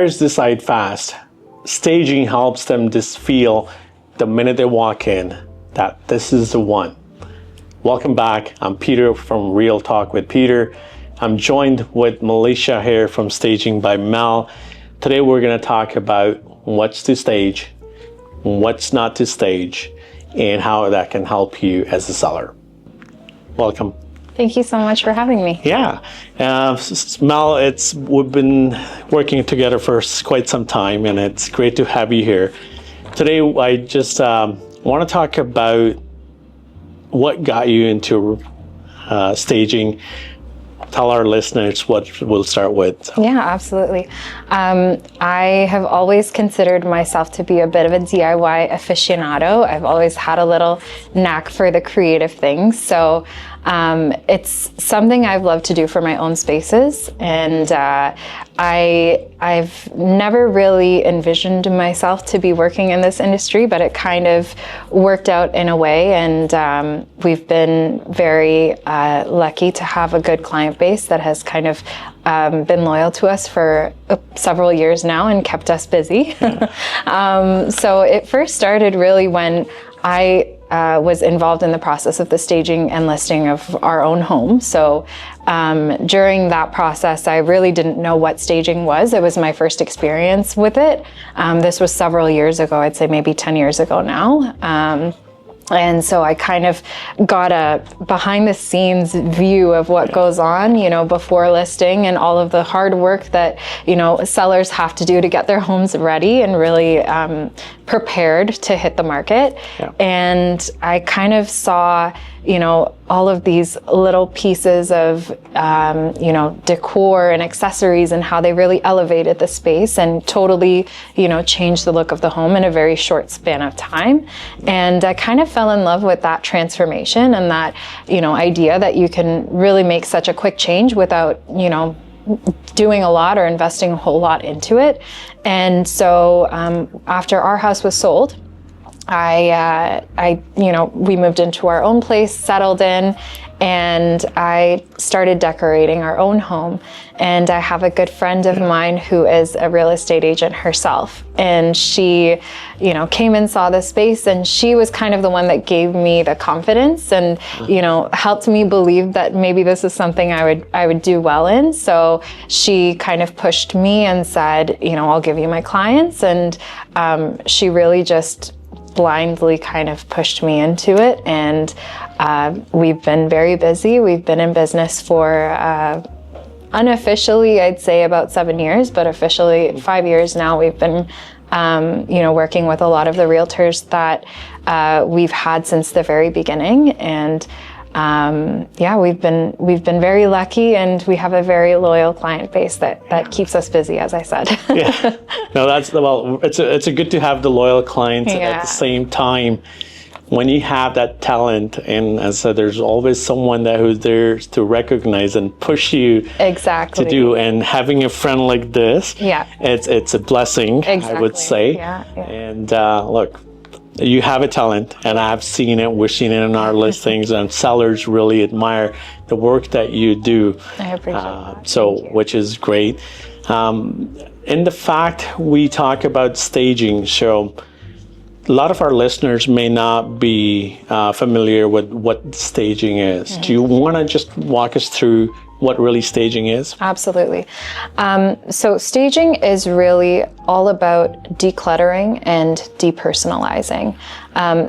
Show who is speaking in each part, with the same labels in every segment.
Speaker 1: buyers decide fast. Staging helps them just feel the minute they walk in that this is the one. Welcome back. I'm Peter from Real Talk with Peter. I'm joined with Mellisha here from Staging by Mel. Today we're going to talk about what's to stage, what's not to stage, and how that can help you as a seller. Welcome.
Speaker 2: Thank you so much for having me.
Speaker 1: Yeah. Mel, we've been working together for quite some time, and it's great to have you here. Today, I just want to talk about what got you into staging. Tell our listeners what we'll start with.
Speaker 2: Yeah, absolutely. I have always considered myself to be a bit of a DIY aficionado. I've always had a little knack for the creative things. So it's something I've loved to do for my own spaces. And I've never really envisioned myself to be working in this industry, but it kind of worked out in a way. And we've been very lucky to have a good client base that has kind of been loyal to us for several years now and kept us busy. So it first started really when I was involved in the process of the staging and listing of our own home. So during that process, I really didn't know what staging was. It was my first experience with it. This was several years ago, I'd say maybe 10 years ago now. And so I kind of got a behind the scenes view of what goes on, before listing and all of the hard work that, sellers have to do to get their homes ready and really prepared to hit the market. Yeah. And I kind of saw, all of these little pieces of, decor and accessories and how they really elevated the space and totally, changed the look of the home in a very short span of time. And I kind of fell in love with that transformation and that, idea that you can really make such a quick change without, doing a lot or investing a whole lot into it. And so after our house was sold, we moved into our own place, settled in, and I started decorating our own home. And I have a good friend of mine who is a real estate agent herself. And she, came and saw the space, and she was kind of the one that gave me the confidence and, helped me believe that maybe this is something I would do well in. So she kind of pushed me and said, I'll give you my clients. And she really just blindly kind of pushed me into it, and we've been very busy. We've been in business for unofficially, I'd say about 7 years, but officially 5 years now. We've been working with a lot of the realtors that we've had since the very beginning, and we've been very lucky, and we have a very loyal client base that keeps us busy, as I said.
Speaker 1: Yeah, no, it's a good to have the loyal clients. At the same time, when you have that talent, and as I said, there's always someone who's there to recognize and push you to do. And having a friend like this, it's a blessing, I would say. And look, you have a talent, and I've seen it. We've seen it in our listings, and sellers really admire the work that you do.
Speaker 2: I appreciate that.
Speaker 1: Which is great. In the fact we talk about staging, so a lot of our listeners may not be familiar with what staging is. Mm-hmm. Do you want to just walk us through what really staging is?
Speaker 2: Absolutely. So staging is really all about decluttering and depersonalizing.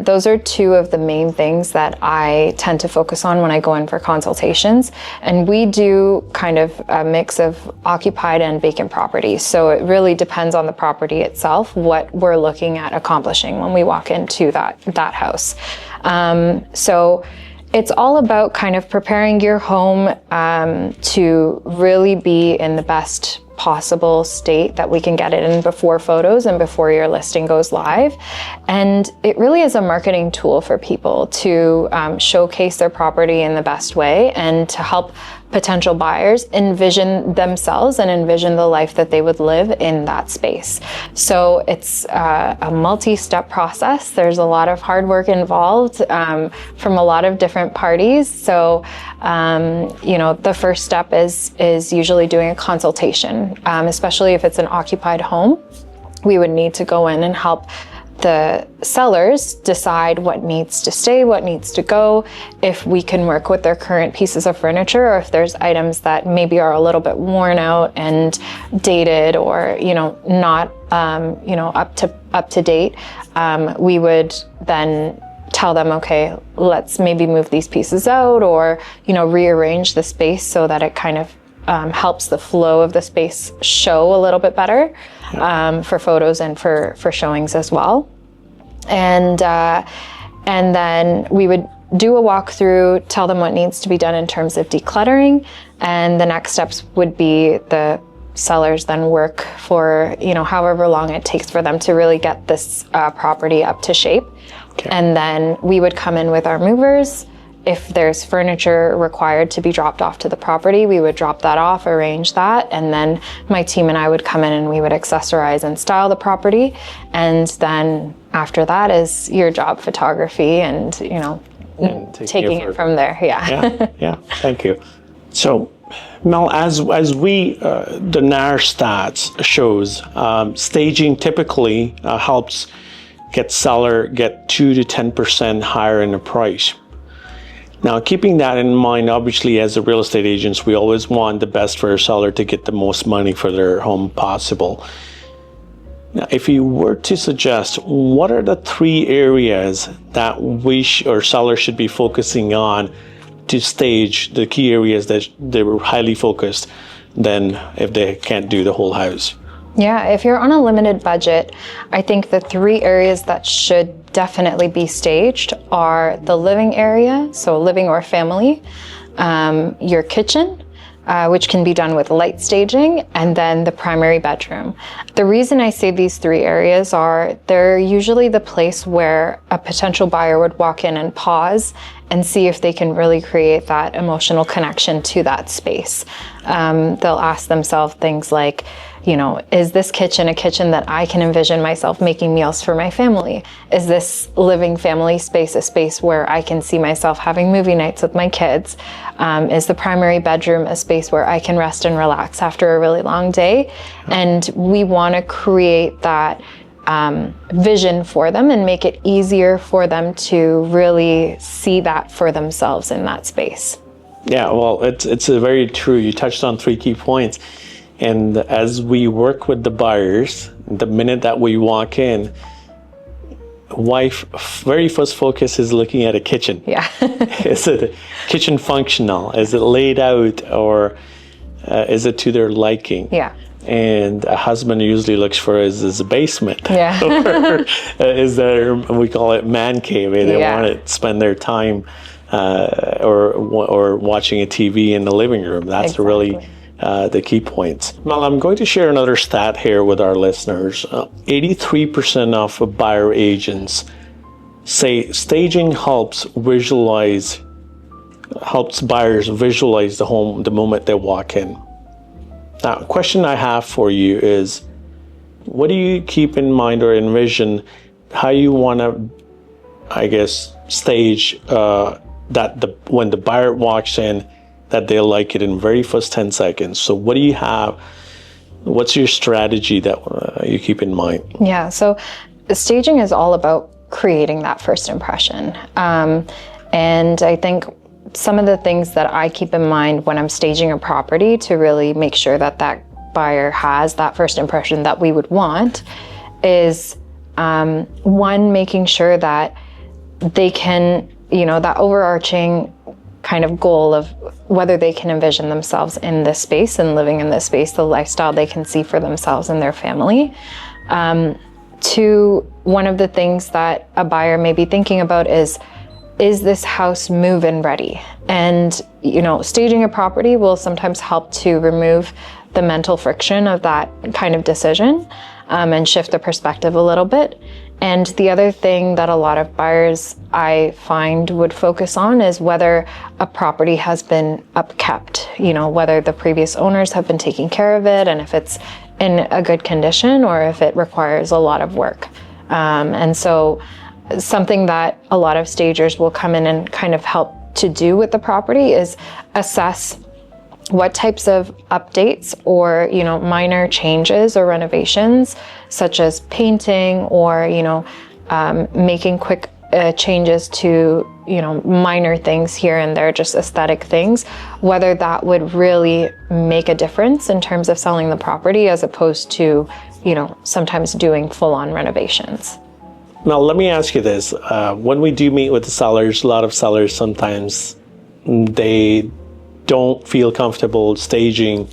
Speaker 2: Those are two of the main things that I tend to focus on when I go in for consultations. And we do kind of a mix of occupied and vacant properties. So it really depends on the property itself, what we're looking at accomplishing when we walk into that house. So it's all about kind of preparing your home to really be in the best possible state that we can get it in before photos and before your listing goes live. And it really is a marketing tool for people to showcase their property in the best way and to help potential buyers envision themselves and envision the life that they would live in that space. So it's a multi-step process. There's a lot of hard work involved from a lot of different parties. So, the first step is usually doing a consultation, especially if it's an occupied home. We would need to go in and help the sellers decide what needs to stay, what needs to go, if we can work with their current pieces of furniture, or if there's items that maybe are a little bit worn out and dated, or not up to date. We would then tell them, okay, let's maybe move these pieces out, or rearrange the space so that it kind of helps the flow of the space show a little bit better, for photos and for showings as well. And then we would do a walkthrough, tell them what needs to be done in terms of decluttering, and the next steps would be the sellers then work for however long it takes for them to really get this property up to shape. Okay. And then we would come in with our movers. If there's furniture required to be dropped off to the property, we would drop that off, arrange that, and then my team and I would come in and we would accessorize and style the property. And then after that is your job, photography, and taking it from there.
Speaker 1: Yeah. Thank you. So, Mel, as we the NAR stats shows, staging typically helps seller get 2 to 10% higher in the price. Now, keeping that in mind, obviously, as a real estate agents, we always want the best for a seller to get the most money for their home possible. Now, if you were to suggest, what are the 3 areas that sellers should be focusing on to stage the key areas that they were highly focused than if they can't do the whole house?
Speaker 2: Yeah, if you're on a limited budget, I think the 3 areas that should definitely be staged are the living area, so living or family, your kitchen, which can be done with light staging, and then the primary bedroom. The reason I say these 3 areas are they're usually the place where a potential buyer would walk in and pause and see if they can really create that emotional connection to that space. They'll ask themselves things like, is this kitchen a kitchen that I can envision myself making meals for my family? Is this living family space a space where I can see myself having movie nights with my kids? Is the primary bedroom a space where I can rest and relax after a really long day? And we want to create that vision for them and make it easier for them to really see that for themselves in that space.
Speaker 1: Yeah, well, it's very true. You touched on 3 key points. And as we work with the buyers, the minute that we walk in, wife very first focus is looking at a kitchen.
Speaker 2: Yeah.
Speaker 1: Is it a kitchen functional? Is it laid out, or is it to their liking?
Speaker 2: Yeah.
Speaker 1: And a husband usually looks for is a basement.
Speaker 2: Yeah.
Speaker 1: Or is there, we call it man cave, they want to spend their time or watching a TV in the living room. That's really the key points. Well, I'm going to share another stat here with our listeners. 83% of buyer agents say staging helps buyers visualize the home the moment they walk in. Now, a question I have for you is, what do you keep in mind or envision how you want to, stage when the buyer walks in, that they'll like it in very first 10 seconds. So what do you have? What's your strategy that you keep in mind? Yeah,
Speaker 2: so staging is all about creating that first impression. And I think some of the things that I keep in mind when I'm staging a property to really make sure that that buyer has that first impression that we would want is, one, making sure that they can, that overarching kind of goal of whether they can envision themselves in this space and living in this space, the lifestyle they can see for themselves and their family. Two, one of the things that a buyer may be thinking about is this house move-in ready? And, staging a property will sometimes help to remove the mental friction of that kind of decision and shift the perspective a little bit. And the other thing that a lot of buyers I find would focus on is whether a property has been upkept, whether the previous owners have been taking care of it and if it's in a good condition or if it requires a lot of work. And so something that a lot of stagers will come in and kind of help to do with the property is assess what types of updates or, minor changes or renovations, such as painting or, making quick changes to, minor things here and there, just aesthetic things, whether that would really make a difference in terms of selling the property as opposed to, sometimes doing full-on renovations.
Speaker 1: Now, let me ask you this. When we do meet with the sellers, a lot of sellers sometimes they don't feel comfortable staging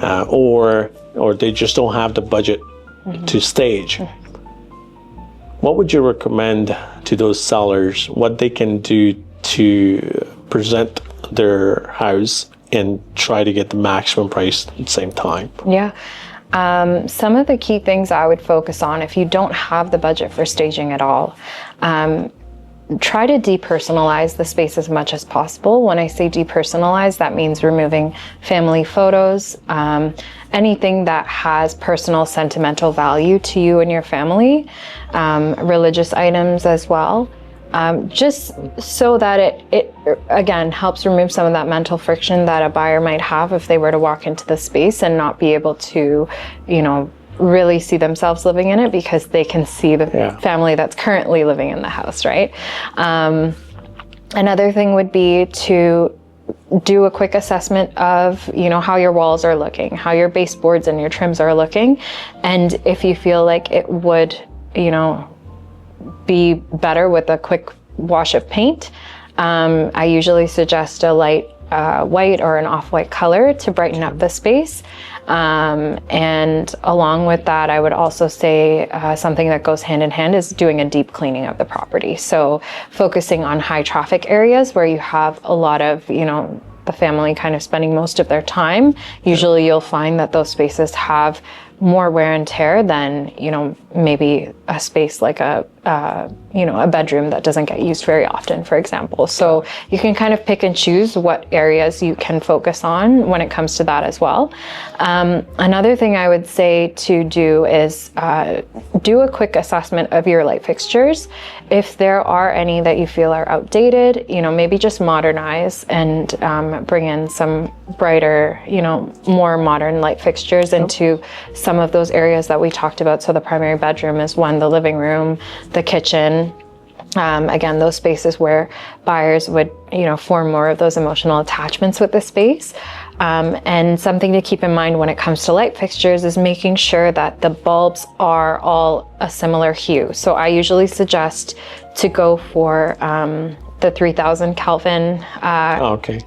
Speaker 1: or they just don't have the budget to stage. What would you recommend to those sellers, what they can do to present their house and try to get the maximum price at the same time?
Speaker 2: Yeah. Some of the key things I would focus on if you don't have the budget for staging at all, try to depersonalize the space as much as possible. When I say depersonalize, that means removing family photos, anything that has personal sentimental value to you and your family, religious items as well. Just so that it again helps remove some of that mental friction that a buyer might have if they were to walk into the space and not be able to, really see themselves living in it because they can see the family that's currently living in the house, right? Another thing would be to do a quick assessment of, how your walls are looking, how your baseboards and your trims are looking, and if you feel like it would, be better with a quick wash of paint. I usually suggest a light white or an off-white color to brighten up the space. And along with that, I would also say something that goes hand in hand is doing a deep cleaning of the property. So focusing on high traffic areas where you have a lot of, the family kind of spending most of their time. Usually you'll find that those spaces have more wear and tear than, maybe a space like a bedroom that doesn't get used very often, for example. So you can kind of pick and choose what areas you can focus on when it comes to that as well. Another thing I would say to do is do a quick assessment of your light fixtures. If there are any that you feel are outdated, maybe just modernize and bring in some brighter, more modern light fixtures into some of those areas that we talked about. So the primary bedroom is one, the living room, the kitchen. Again, those spaces where buyers would, form more of those emotional attachments with the space. And something to keep in mind when it comes to light fixtures is making sure that the bulbs are all a similar hue. So I usually suggest to go for the 3000 Kelvin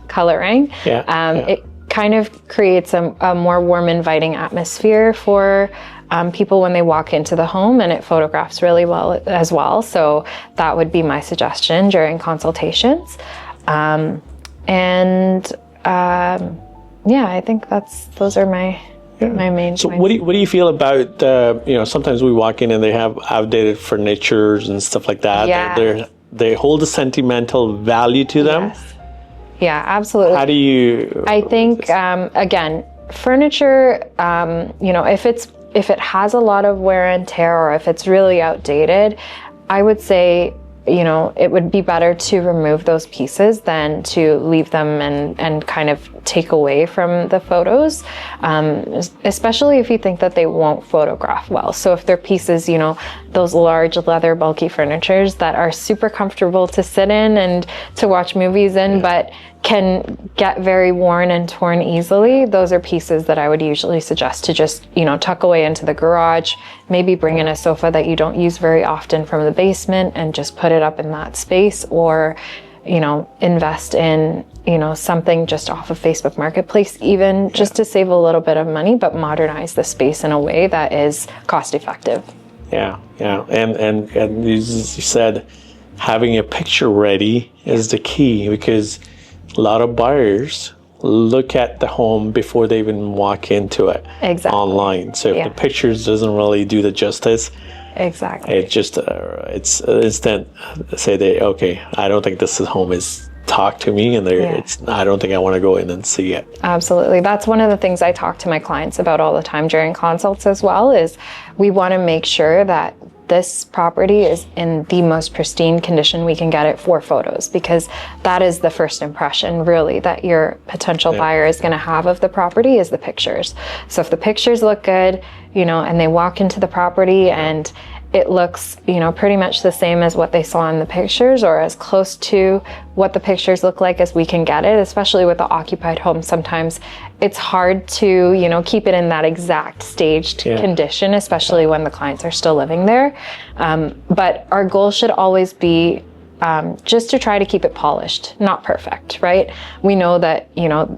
Speaker 2: coloring. It kind of creates a more warm, inviting atmosphere for people when they walk into the home, and it photographs really well as well. So that would be my suggestion during consultations. I think those are my main
Speaker 1: So
Speaker 2: points.
Speaker 1: what do you feel about sometimes we walk in and they have outdated furnitures and stuff like that. They hold a sentimental value to them.
Speaker 2: Yes. Yeah, absolutely.
Speaker 1: How do you?
Speaker 2: I think again, furniture. If it has a lot of wear and tear, or if it's really outdated, I would say, it would be better to remove those pieces than to leave them and kind of take away from the photos, especially if you think that they won't photograph well. So if they're pieces, those large leather bulky furnitures that are super comfortable to sit in and to watch movies in, but can get very worn and torn easily, those are pieces that I would usually suggest to just, tuck away into the garage, maybe bring in a sofa that you don't use very often from the basement and just put it up in that space, or, invest in, something just off of Facebook Marketplace, even just to save a little bit of money, but modernize the space in a way that is cost effective.
Speaker 1: Yeah. And you said having a picture ready is the key, because a lot of buyers look at the home before they even walk into it online. So if the pictures doesn't really do the justice,
Speaker 2: Exactly.
Speaker 1: It just it's instant. Say they okay. I don't think this home is talk to me, and I don't think I want to go in and see it.
Speaker 2: Absolutely. That's one of the things I talk to my clients about all the time during consults as well, is we want to make sure that this property is in the most pristine condition we can get it for photos, because that is the first impression really that your potential buyer is going to have of the property, is the pictures. So if the pictures look good, and they walk into the property and it looks, pretty much the same as what they saw in the pictures, or as close to what the pictures look like as we can get it, especially with the occupied home. Sometimes it's hard to, keep it in that exact staged condition, especially when the clients are still living there. But our goal should always be just to try to keep it polished, not perfect, right? We know that,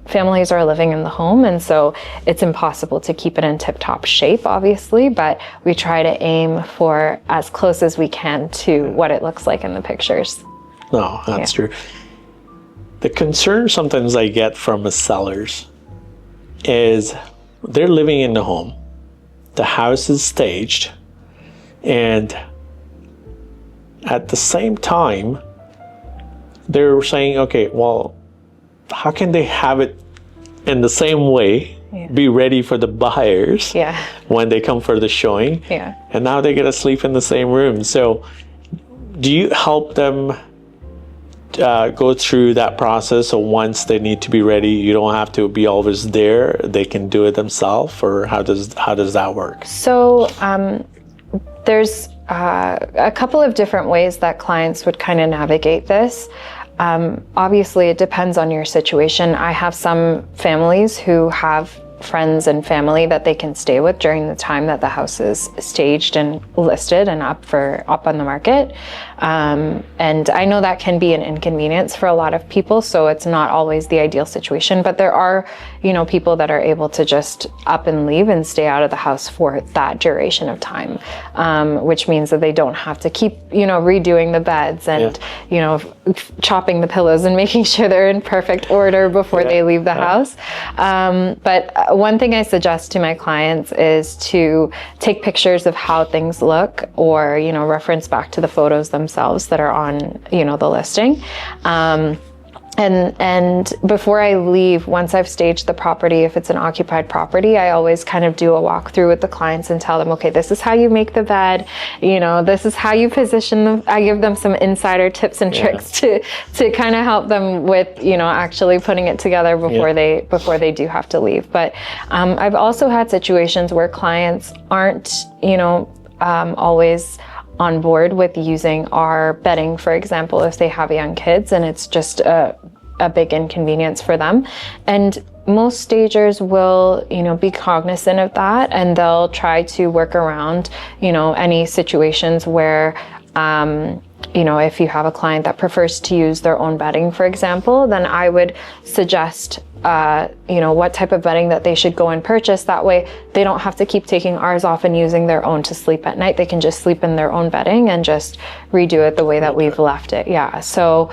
Speaker 2: families are living in the home, and so it's impossible to keep it in tip-top shape, obviously, but we try to aim for as close as we can to what it looks like in the pictures.
Speaker 1: No, that's true. The concern sometimes I get from the sellers is they're living in the home, the house is staged, and at the same time, they're saying, okay, well, how can they have it in the same way, be ready for the buyers when they come for the showing, and now they get to sleep in the same room? So do you help them go through that process? So once they need to be ready, you don't have to be always there, they can do it themselves, or how does that work?
Speaker 2: So there's a couple of different ways that clients would kind of navigate this. Obviously, it depends on your situation. I have some families who have friends and family that they can stay with during the time that the house is staged and listed and up on the market. And I know that can be an inconvenience for a lot of people, so it's not always the ideal situation, but there are, people that are able to just up and leave and stay out of the house for that duration of time, which means that they don't have to keep, redoing the beds and, chopping the pillows and making sure they're in perfect order before they leave the house. But one thing I suggest to my clients is to take pictures of how things look, or, reference back to the photos themselves that are on, the listing. And before I leave, once I've staged the property, if it's an occupied property, I always kind of do a walkthrough with the clients and tell them, okay, this is how you make the bed, this is how you position them. I give them some insider tips and tricks to kind of help them with, actually putting it together before they do have to leave. But I've also had situations where clients aren't, always on board with using our bedding, for example, if they have young kids, and it's just a big inconvenience for them. And most stagers will, be cognizant of that, and they'll try to work around, any situations where, if you have a client that prefers to use their own bedding, for example, then I would suggest what type of bedding that they should go and purchase. That way they don't have to keep taking ours off and using their own to sleep at night. They can just sleep in their own bedding and just redo it the way that we've left it. So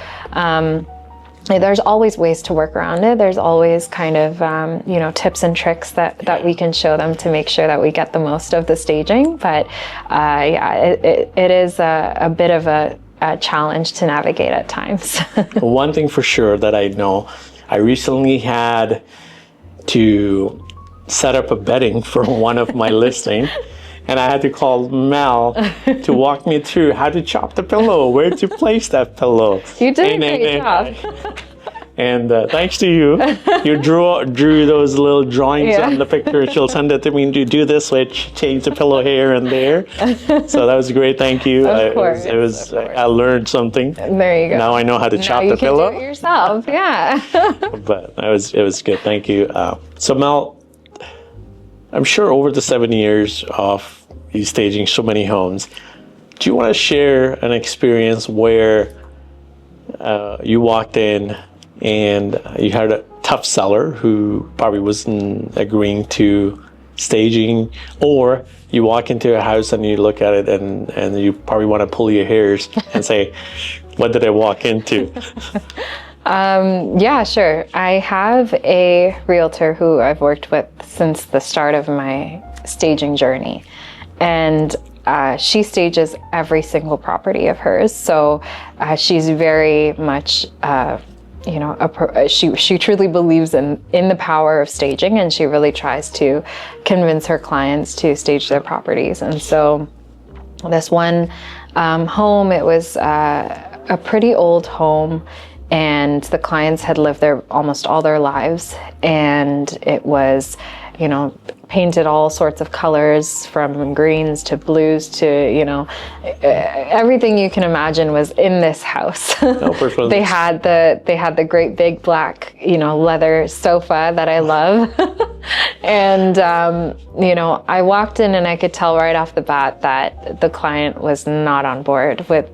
Speaker 2: there's always ways to work around it. There's always kind of tips and tricks that we can show them to make sure that we get the most of the staging. But it is a bit of a challenge to navigate at times.
Speaker 1: One thing for sure that I know, I recently had to set up a bedding for one of my listings, and I had to call Mel to walk me through how to chop the pillow, where to place that pillow.
Speaker 2: You did a great job.
Speaker 1: And thanks to you, you drew those little drawings on the picture. She'll send it to me to do this, which change the pillow here and there. So that was great. Thank you.
Speaker 2: Of course.
Speaker 1: I learned something.
Speaker 2: There you go.
Speaker 1: Now I know how to chop the pillow.
Speaker 2: You can do it yourself. Yeah.
Speaker 1: But it was good. Thank you. So Mel, I'm sure over the 7 years of you staging so many homes, do you want to share an experience where you walked in and you had a tough seller who probably wasn't agreeing to staging, or you walk into a house and you look at it and you probably want to pull your hairs and say, what did I walk into?
Speaker 2: Yeah, sure. I have a realtor who I've worked with since the start of my staging journey. And she stages every single property of hers. So she's very much, she truly believes in the power of staging, and she really tries to convince her clients to stage their properties. And so this one home, it was a pretty old home, and the clients had lived there almost all their lives, and it was, painted all sorts of colors, from greens to blues to, everything you can imagine was in this house. They had the great big black, leather sofa that I love. And, I walked in and I could tell right off the bat that the client was not on board with,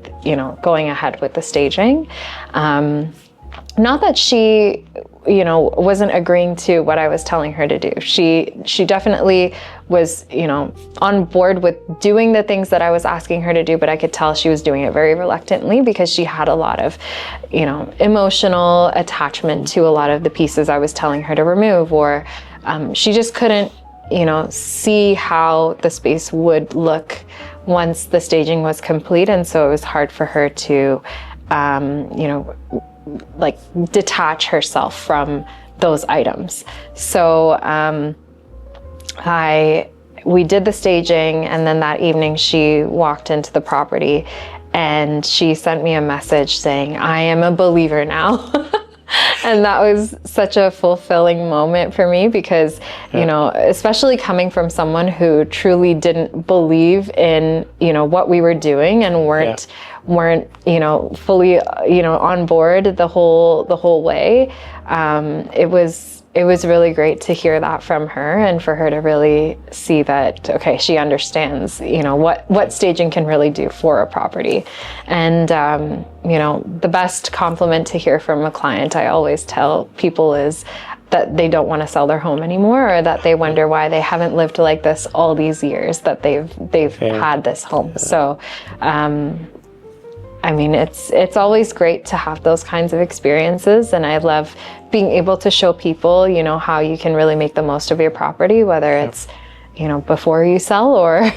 Speaker 2: going ahead with the staging. Not that she, wasn't agreeing to what I was telling her to do. She definitely was, on board with doing the things that I was asking her to do, but I could tell she was doing it very reluctantly because she had a lot of, emotional attachment to a lot of the pieces I was telling her to remove, or she just couldn't, see how the space would look once the staging was complete. And so it was hard for her to, detach herself from those items. So we did the staging, and then that evening she walked into the property and she sent me a message saying, "I am a believer now." And that was such a fulfilling moment for me because, especially coming from someone who truly didn't believe in, what we were doing and weren't, fully, on board the whole way. It was really great to hear that from her, and for her to really see that, okay, she understands, what staging can really do for a property. And, the best compliment to hear from a client, I always tell people, is that they don't want to sell their home anymore, or that they wonder why they haven't lived like this all these years that they've had this home. So, it's always great to have those kinds of experiences, and I love being able to show people, how you can really make the most of your property, whether it's, before you sell or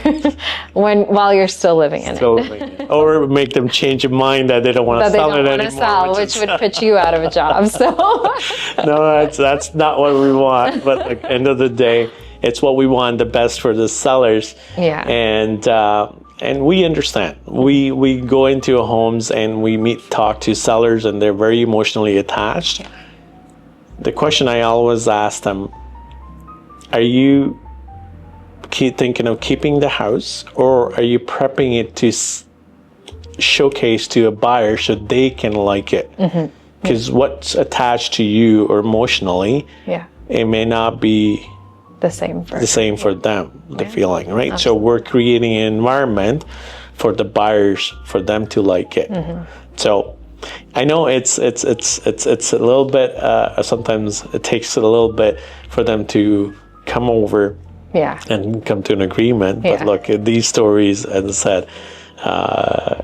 Speaker 2: while you're still living in it.
Speaker 1: Or make them change their mind that they don't want to sell it anymore.
Speaker 2: Which would put you out of a job. So
Speaker 1: no, that's not what we want. But at the end of the day, it's what we want, the best for the sellers.
Speaker 2: Yeah.
Speaker 1: And we understand. We go into homes and we talk to sellers, and they're very emotionally attached. The question I always ask them, are you thinking of keeping the house, or are you prepping it to showcase to a buyer so they can like it? Because what's attached to you or emotionally, it may not be
Speaker 2: the same for
Speaker 1: them, the feeling, right? Absolutely. So we're creating an environment for the buyers, for them to like it. So I know it's a little bit, sometimes it takes a little bit for them to come over and come to an agreement. But look, these stories, as I said,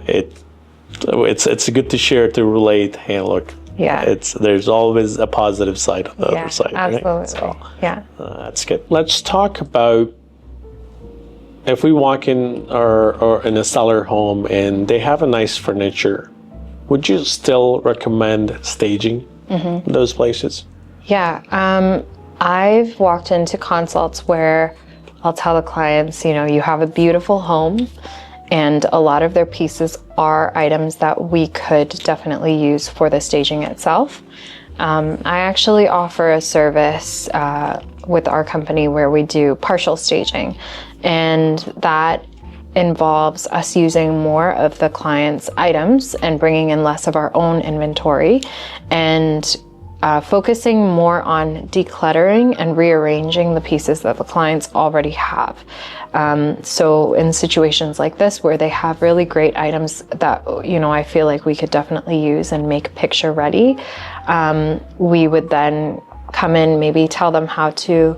Speaker 1: it's good to share, to relate. Hey, look, there's always a positive side on the other side.
Speaker 2: Absolutely.
Speaker 1: Right? So, that's good. Let's talk about, if we walk in or in a seller home and they have a nice furniture, would you still recommend staging those places?
Speaker 2: Yeah. I've walked into consults where I'll tell the clients, you have a beautiful home, and a lot of their pieces are items that we could definitely use for the staging itself. I actually offer a service with our company where we do partial staging, and that involves us using more of the client's items and bringing in less of our own inventory, and focusing more on decluttering and rearranging the pieces that the clients already have. So in situations like this where they have really great items that, I feel like we could definitely use and make picture ready, we would then come in, maybe tell them how to,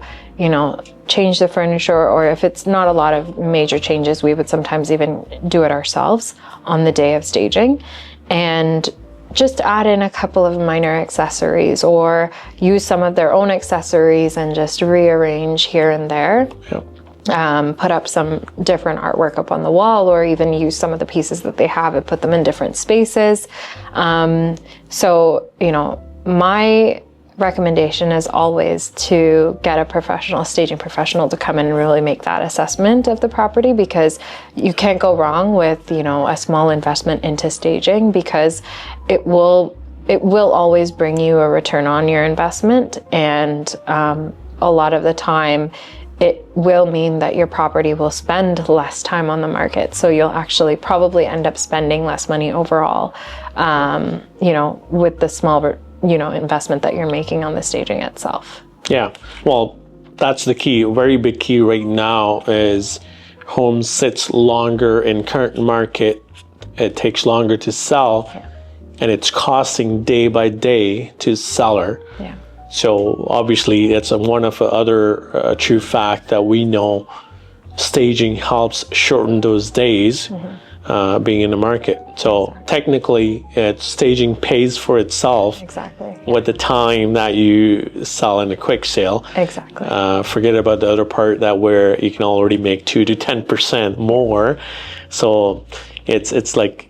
Speaker 2: change the furniture, or if it's not a lot of major changes, we would sometimes even do it ourselves on the day of staging, and just add in a couple of minor accessories, or use some of their own accessories and just rearrange here and there. put up some different artwork up on the wall, or even use some of the pieces that they have and put them in different spaces. So, you know, my recommendation is always to get a staging professional to come in and really make that assessment of the property, because you can't go wrong with, you know, a small investment into staging, because it will always bring you a return on your investment. And a lot of the time, it will mean that your property will spend less time on the market. So you'll actually probably end up spending less money overall, you know, with the small, you know, investment that you're making on the staging itself.
Speaker 1: Yeah, well, that's the key. A very big key right now is home sits longer in current market. It takes longer to sell, and it's costing day by day to seller. Yeah. So obviously, it's one of the other true fact that we know. Staging helps shorten those days being in the market. So technically, staging pays for itself.
Speaker 2: Exactly.
Speaker 1: With the time that you sell in a quick sale.
Speaker 2: Exactly.
Speaker 1: Forget about the other part that where you can already make 2 to 10% more. So it's like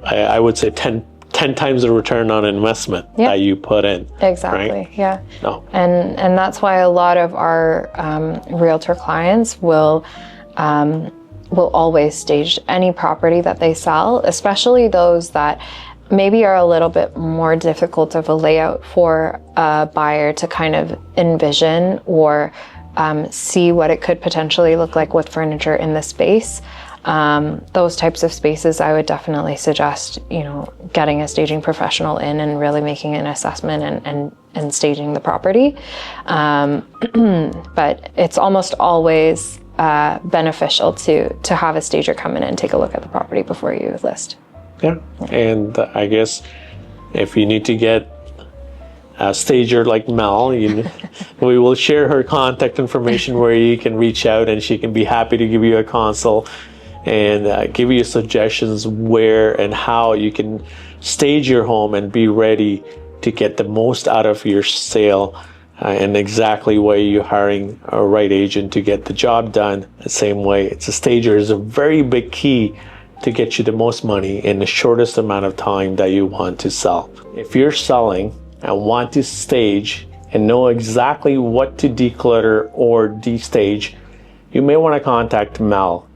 Speaker 1: I would say 10 times the return on investment that you put in.
Speaker 2: Exactly.
Speaker 1: Right?
Speaker 2: Yeah.
Speaker 1: No.
Speaker 2: And that's why a lot of our realtor clients will always stage any property that they sell, especially those that maybe are a little bit more difficult of a layout for a buyer to kind of envision or see what it could potentially look like with furniture in the space. Those types of spaces, I would definitely suggest, you know, getting a staging professional in and really making an assessment and staging the property. But it's almost always beneficial to have a stager come in and take a look at the property before you list.
Speaker 1: Yeah, and I guess if you need to get a stager like Mel, we will share her contact information where you can reach out, and she can be happy to give you a consult and give you suggestions where and how you can stage your home and be ready to get the most out of your sale, and exactly why you're hiring a right agent to get the job done the same way. It's a stager is a very big key to get you the most money in the shortest amount of time that you want to sell. If you're selling and want to stage and know exactly what to declutter or destage, you may want to contact Mel.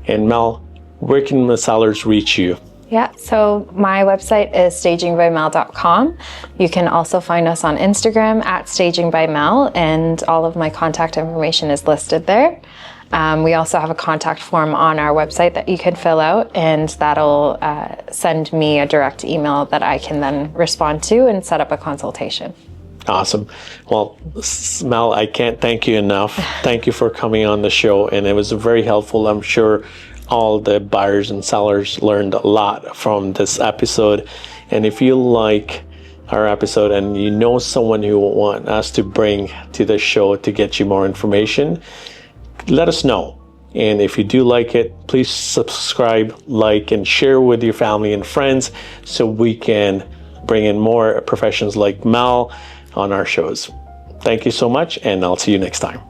Speaker 1: And Mel, where can the sellers reach you?
Speaker 2: Yeah, so my website is stagingbymel.com. You can also find us on Instagram at stagingbymel, and all of my contact information is listed there. We also have a contact form on our website that you can fill out, and that'll send me a direct email that I can then respond to and set up a consultation.
Speaker 1: Awesome. Well, Mel, I can't thank you enough. Thank you for coming on the show, and it was very helpful. I'm sure all the buyers and sellers learned a lot from this episode. And if you like our episode and you know someone who want us to bring to the show to get you more information, let us know. And if you do like it, please subscribe, like, and share with your family and friends so we can bring in more professionals like Mel on our shows. Thank you so much, and I'll see you next time.